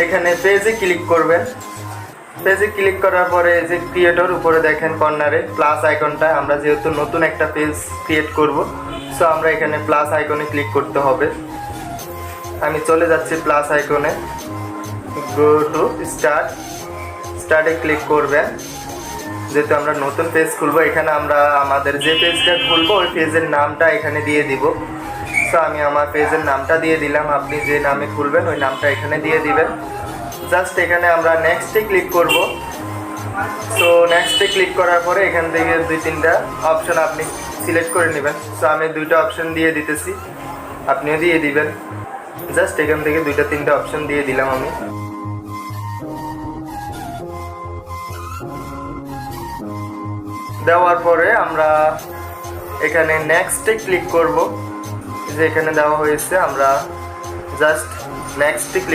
এখানে পেজে ক্লিক করবেন। পেজে ক্লিক করার পরে যে ক্রিয়েটর উপরে দেখেন কর্নারে প্লাস আইকনটা, আমরা যেহেতু নতুন একটা পেজ ক্রিয়েট করব, সো আমরা এখানে প্লাস আইকনে ক্লিক করতে হবে। আমি চলে যাচ্ছি প্লাস আইকনে, গো টু স্টার্টে ক্লিক করবেন। যেহেতু আমরা নতুন পেজ খুলবো, এখানে আমরা আমাদের যে পেজটা খুলবো ওই পেজের নামটা এখানে দিয়ে দিব। সো আমি আমার পেজের নামটা দিয়ে দিলাম, আপনি যে নামে খুলবেন ওই নামটা এখানে দিয়ে দিবেন। জাস্ট এখানে আমরা নেক্সটে ক্লিক করব। সো নেক্সটে ক্লিক করার পরে এখান থেকে 2-3টা অপশন আপনি সিলেক্ট করে নেবেন। সো আমি 2টা অপশন দিয়ে দিতেছি, আপনিও দিয়ে দিবেন। জাস্ট এখান থেকে 2-3টা অপশন দিয়ে দিলাম আমি। দেওয়ার পরে আমরা এখানে নেক্সটে ক্লিক করব, যে এখানে দেওয়া হয়েছে, আমরা জাস্ট নেক্সটে ক্লিক